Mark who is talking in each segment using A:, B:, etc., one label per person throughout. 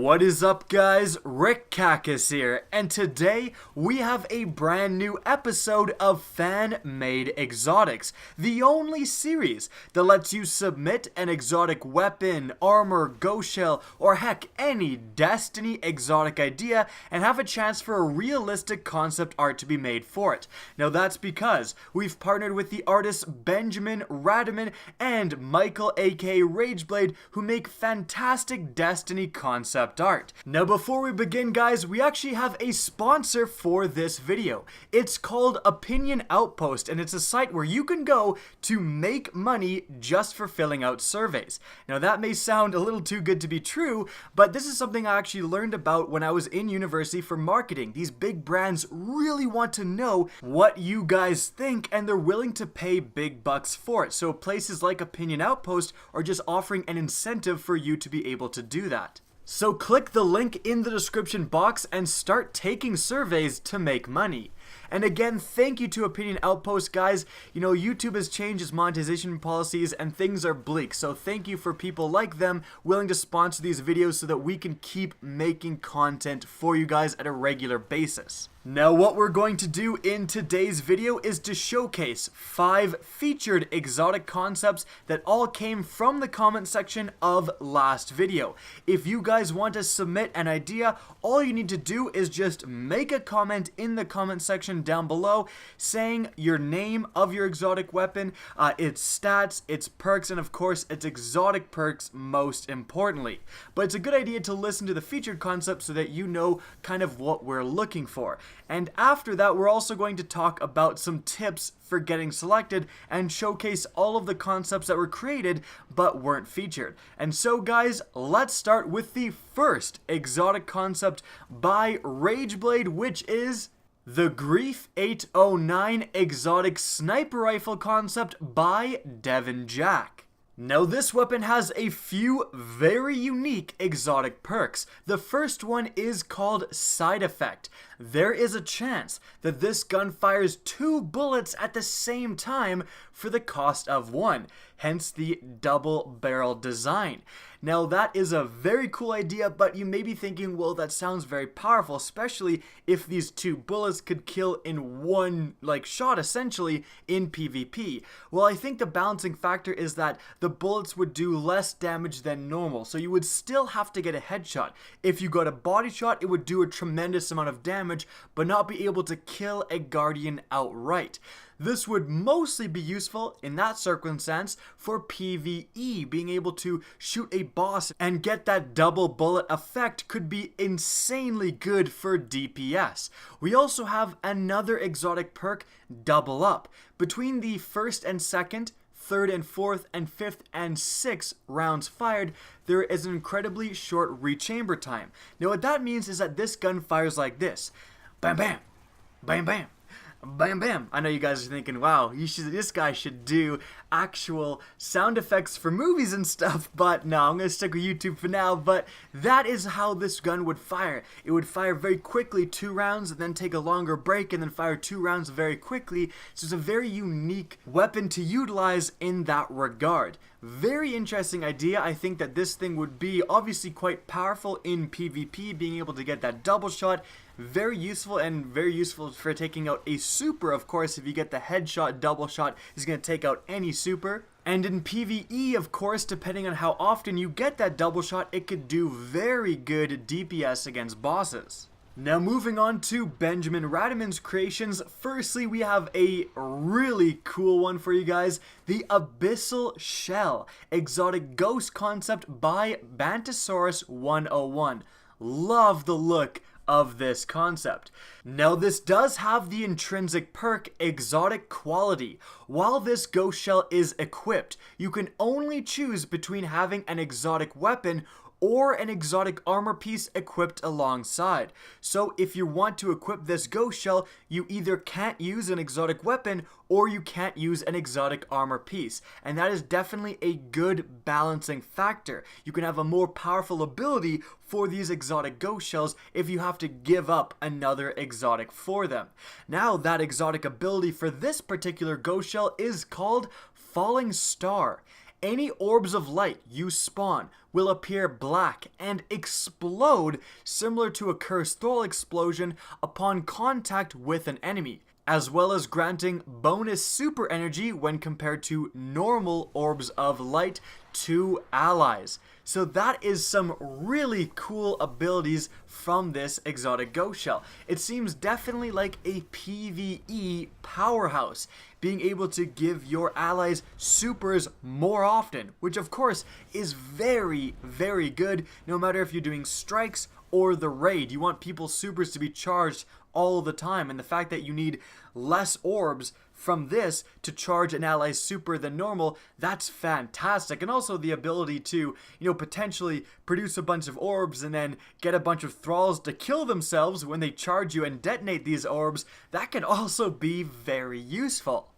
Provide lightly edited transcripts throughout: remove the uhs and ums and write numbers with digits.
A: What is up, guys? Rick Cacus here, and today we have a brand new episode of Fan-Made Exotics, the only series that lets you submit an exotic weapon, armor, ghost shell, or heck, any Destiny exotic idea and have a chance for a realistic concept art to be made for it. Now that's because we've partnered with the artists Benjamin, Ravenous, and Michael aka Rageblade, who make fantastic Destiny concept art. Now before we begin, guys, we actually have a sponsor for this video. It's called Opinion Outpost, and it's a site where you can go to make money just for filling out surveys. Now that may sound a little too good to be true, but this is something I actually learned about when I was in university for marketing. These big brands really want to know what you guys think, and they're willing to pay big bucks for it. So places like Opinion Outpost are just offering an incentive for you to be able to do that. So click the link in the description box and start taking surveys to make money. And again, thank you to Opinion Outpost, guys. You know, YouTube has changed its monetization policies and things are bleak. So thank you for people like them willing to sponsor these videos so that we can keep making content for you guys at a regular basis. Now what we're going to do in today's video is to showcase 5 featured exotic concepts that all came from the comment section of last video. If you guys want to submit an idea, all you need to do is just make a comment in the comment section down below saying your name of your exotic weapon, its stats, its perks, and of course its exotic perks most importantly. But it's a good idea to listen to the featured concept so that you know kind of what we're looking for. And after that, we're also going to talk about some tips for getting selected and showcase all of the concepts that were created but weren't featured. And so guys, let's start with the first exotic concept by Rageblade, which is the Grief 809 exotic sniper rifle concept by Devin Jack. Now this weapon has a few very unique exotic perks. The first one is called Side Effect. There is a chance that this gun fires 2 bullets at the same time for the cost of 1, hence the double barrel design. Now that is a very cool idea, but you may be thinking, well, that sounds very powerful, especially if these 2 bullets could kill in one shot essentially in PvP. Well, I think the balancing factor is that the bullets would do less damage than normal, so you would still have to get a headshot. If you got a body shot, it would do a tremendous amount of damage, but not be able to kill a guardian outright. This would mostly be useful in that circumstance for PvE. Being able to shoot a boss and get that double bullet effect could be insanely good for DPS. We also have another exotic perk, Double Up. Between the first and second, third and fourth and fifth and sixth rounds fired, there is an incredibly short rechamber time. Now what that means is that this gun fires like this. Bam bam, bam bam, bam bam. I know you guys are thinking, wow, this guy should do actual sound effects for movies and stuff, but no, I'm gonna stick with YouTube for now. But that is how this gun would fire. It would fire very quickly 2 rounds and then take a longer break and then fire 2 rounds very quickly. So it's a very unique weapon to utilize in that regard. Very interesting idea. I think that this thing would be obviously quite powerful in PvP, being able to get that double shot. Very useful, and very useful for taking out a super. Of course, if you get the headshot, double shot is going to take out any super. And in PvE, of course, depending on how often you get that double shot, it could do very good DPS against bosses. Now moving on to Benjamin Rademan's creations, firstly we have a really cool one for you guys, the Abyssal Shell, exotic ghost concept by Bantasauras 101. Love the look of this concept. Now this does have the intrinsic perk Exotic Quality. While this ghost shell is equipped, you can only choose between having an exotic weapon or an exotic armor piece equipped alongside. So if you want to equip this ghost shell, you either can't use an exotic weapon or you can't use an exotic armor piece. And that is definitely a good balancing factor. You can have a more powerful ability for these exotic ghost shells if you have to give up another exotic for them. Now that exotic ability for this particular ghost shell is called Falling Star. Any orbs of light you spawn will appear black and explode similar to a cursed thrall explosion upon contact with an enemy, as well as granting bonus super energy when compared to normal orbs of light to allies. So that is some really cool abilities from this exotic ghost shell. It seems definitely like a PvE powerhouse, being able to give your allies supers more often, which of course is very, very good no matter if you're doing strikes or the raid. You want people's supers to be charged all the time, and the fact that you need less orbs from this to charge an ally's super than normal, that's fantastic. And also the ability to, potentially produce a bunch of orbs and then get a bunch of thralls to kill themselves when they charge you and detonate these orbs, that can also be very useful.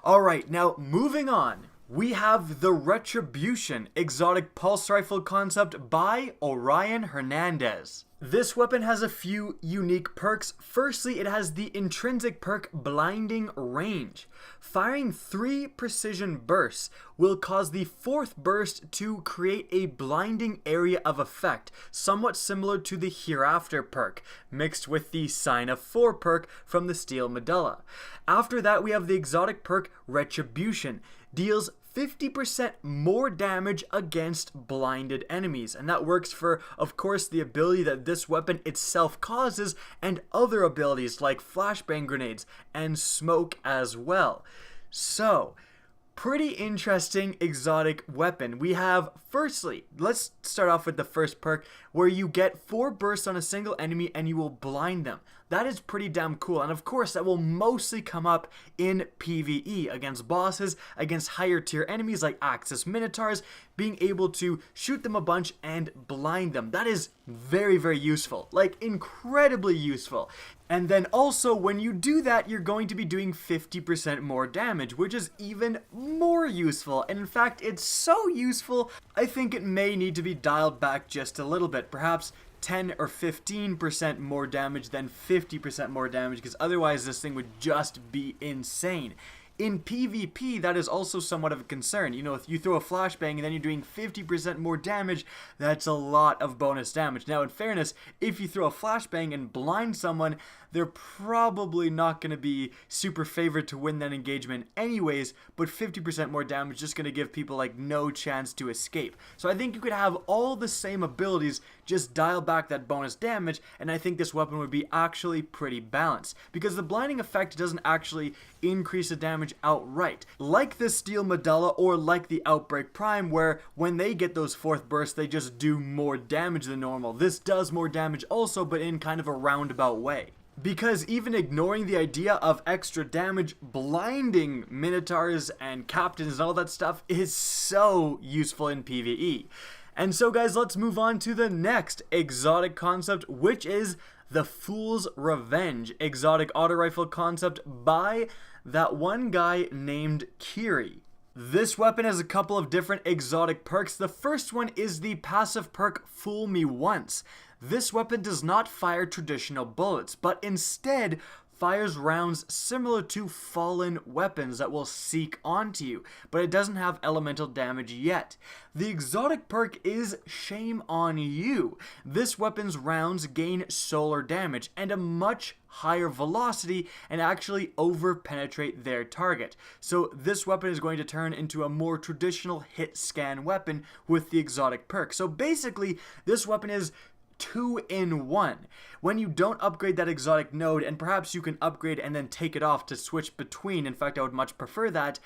A: Alright, now moving on. We have the Retribution exotic pulse rifle concept by Orion Hernandez. This weapon has a few unique perks. Firstly, it has the intrinsic perk Blinding Range. Firing 3 precision bursts will cause the 4th burst to create a blinding area of effect, somewhat similar to the Hereafter perk, mixed with the Sign of 4 perk from the Steel Medulla. After that, we have the exotic perk Retribution. Deals 50% more damage against blinded enemies, and that works for, of course, the ability that this weapon itself causes and other abilities like flashbang grenades and smoke as well. So, pretty interesting exotic weapon. We have, firstly, let's start off with the first perk, where you get 4 bursts on a single enemy and you will blind them. That is pretty damn cool, and of course that will mostly come up in PvE against bosses, against higher tier enemies like Axis Minotaurs, being able to shoot them a bunch and blind them. That is very, very useful, like incredibly useful. And then also when you do that, you're going to be doing 50% more damage, which is even more useful. And in fact, it's so useful, I think it may need to be dialed back just a little bit, perhaps 10 or 15% more damage than 50% more damage, because otherwise this thing would just be insane. In PvP, that is also somewhat of a concern. If you throw a flashbang and then you're doing 50% more damage, that's a lot of bonus damage. Now, in fairness, if you throw a flashbang and blind someone, they're probably not going to be super favored to win that engagement anyways, but 50% more damage is just going to give people like no chance to escape. So I think you could have all the same abilities, just dial back that bonus damage, and I think this weapon would be actually pretty balanced, because the blinding effect doesn't actually increase the damage outright, like the Steel Medulla or like the Outbreak Prime, where when they get those 4th bursts, they just do more damage than normal. This does more damage also, but in kind of a roundabout way. Because even ignoring the idea of extra damage, blinding Minotaurs and Captains and all that stuff is so useful in PvE. And so guys, let's move on to the next exotic concept, which is the Fool's Revenge exotic auto rifle concept by that one guy named Kiri. This weapon has a couple of different exotic perks. The first one is the passive perk Fool Me Once. This weapon does not fire traditional bullets, but instead fires rounds similar to fallen weapons that will seek onto you, but it doesn't have elemental damage yet. The exotic perk is Shame on You. This weapon's rounds gain solar damage and a much higher velocity and actually over-penetrate their target. So this weapon is going to turn into a more traditional hit scan weapon with the exotic perk. So basically, this weapon is 2-in-1. When you don't upgrade that exotic node, and perhaps you can upgrade and then take it off to switch between, in fact I would much prefer that,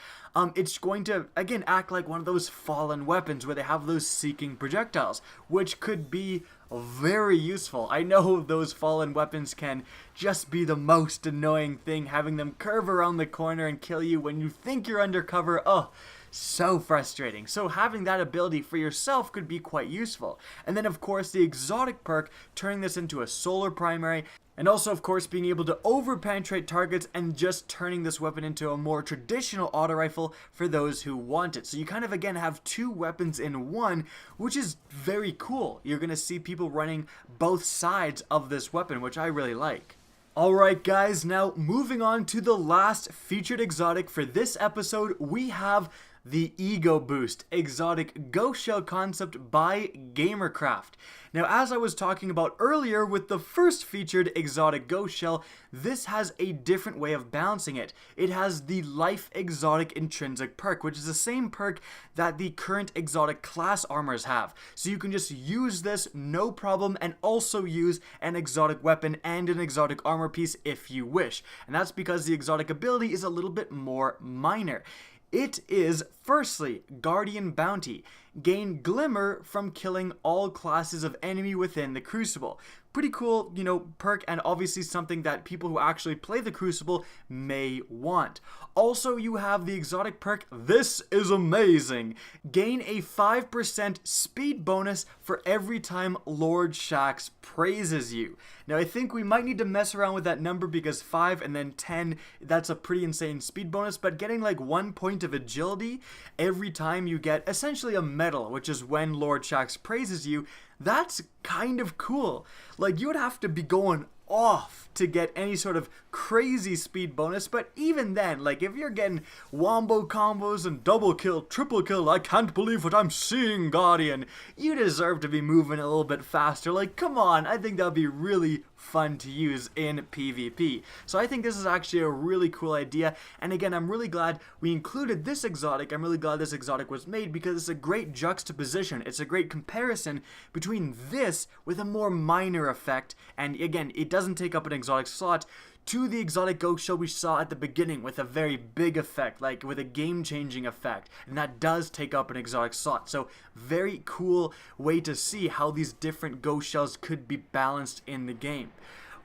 A: it's going to again act like one of those fallen weapons where they have those seeking projectiles, which could be very useful. I know those fallen weapons can just be the most annoying thing, having them curve around the corner and kill you when you think you're undercover. Oh, so frustrating. So having that ability for yourself could be quite useful. And then of course the exotic perk, turning this into a solar primary, and also of course being able to over penetrate targets and just turning this weapon into a more traditional auto rifle for those who want it. So you kind of again have 2 weapons in one, which is very cool. You're gonna see people running both sides of this weapon, which I really like. Alright guys, now moving on to the last featured exotic for this episode, we have the Ego Boost exotic ghost shell concept by Gamercraft. Now, as I was talking about earlier with the first featured exotic ghost shell, this has a different way of balancing it. It has the life exotic intrinsic perk, which is the same perk that the current exotic class armors have. So you can just use this no problem and also use an exotic weapon and an exotic armor piece if you wish. And that's because the exotic ability is a little bit more minor. It is, firstly, Guardian Bounty. Gain Glimmer from killing all classes of enemy within the Crucible. Pretty cool, perk, and obviously something that people who actually play the Crucible may want. Also, you have the exotic perk, This is Amazing. Gain a 5% speed bonus for every time Lord Shaxx praises you. Now, I think we might need to mess around with that number because 5 and then 10, that's a pretty insane speed bonus, but getting like 1 point of agility every time you get essentially a medal, which is when Lord Shaxx praises you, that's kind of cool. Like, you would have to be going off to get any sort of crazy speed bonus, but even then, like, if you're getting wombo combos and double kill, triple kill, I can't believe what I'm seeing, Guardian, you deserve to be moving a little bit faster. Like, come on, I think that would be really fun to use in PvP. So I think this is actually a really cool idea, and again, I'm really glad we included this exotic. I'm really glad this exotic was made because it's a great juxtaposition. It's a great comparison between this with a more minor effect, and again, it doesn't take up an exotic slot, to the exotic ghost shell we saw at the beginning with a very big effect, like with a game-changing effect, and that does take up an exotic slot. So very cool way to see how these different ghost shells could be balanced in the game.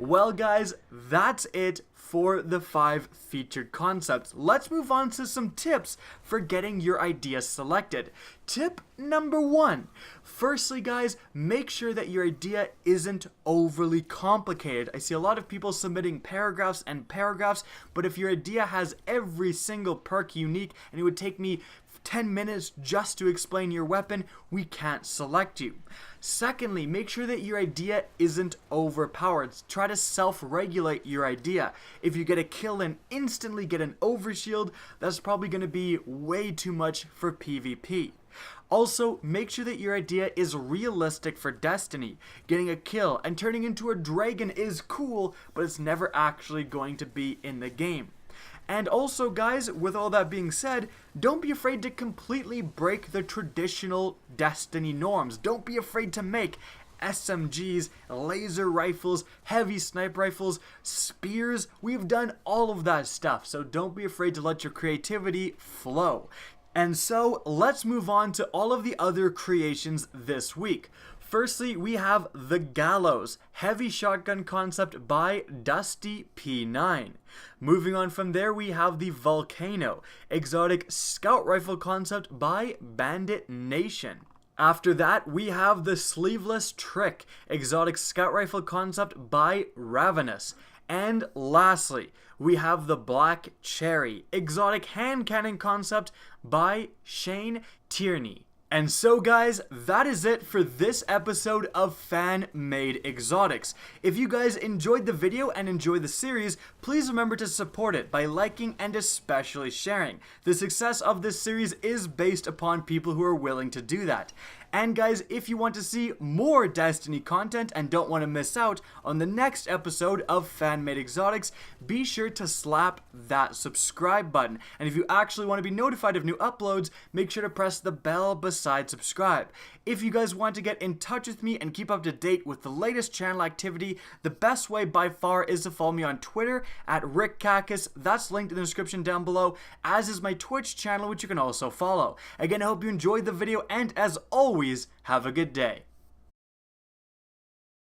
A: Well guys, that's it for the 5 featured concepts. Let's move on to some tips for getting your idea selected. Tip number 1. Firstly guys, make sure that your idea isn't overly complicated. I see a lot of people submitting paragraphs and paragraphs, but if your idea has every single perk unique and it would take me 10 minutes just to explain your weapon, we can't select you. Secondly, make sure that your idea isn't overpowered. Try to self-regulate your idea. If you get a kill and instantly get an overshield, that's probably going to be way too much for PvP. Also, make sure that your idea is realistic for Destiny. Getting a kill and turning into a dragon is cool, but it's never actually going to be in the game. And also guys, with all that being said, don't be afraid to completely break the traditional Destiny norms. Don't be afraid to make SMGs, laser rifles, heavy sniper rifles, spears. We've done all of that stuff, so don't be afraid to let your creativity flow. And so, let's move on to all of the other creations this week. Firstly, we have the Gallows, heavy shotgun concept by Dusty P9. Moving on from there, we have the Volcano, exotic scout rifle concept by Bandit Nation. After that, we have the Sleeveless Trick, exotic scout rifle concept by Ravenous. And lastly, we have the Black Cherry, exotic hand cannon concept by Shane Tierney. And so guys, that is it for this episode of Fan-Made Exotics. If you guys enjoyed the video and enjoy the series, please remember to support it by liking and especially sharing. The success of this series is based upon people who are willing to do that. And guys, if you want to see more Destiny content and don't want to miss out on the next episode of Fan-Made Exotics, be sure to slap that subscribe button. And if you actually want to be notified of new uploads, make sure to press the bell beside subscribe. If you guys want to get in touch with me and keep up to date with the latest channel activity, the best way by far is to follow me on Twitter at RickCacus. That's linked in the description down below, as is my Twitch channel, which you can also follow. Again, I hope you enjoyed the video, and as always, have a good day.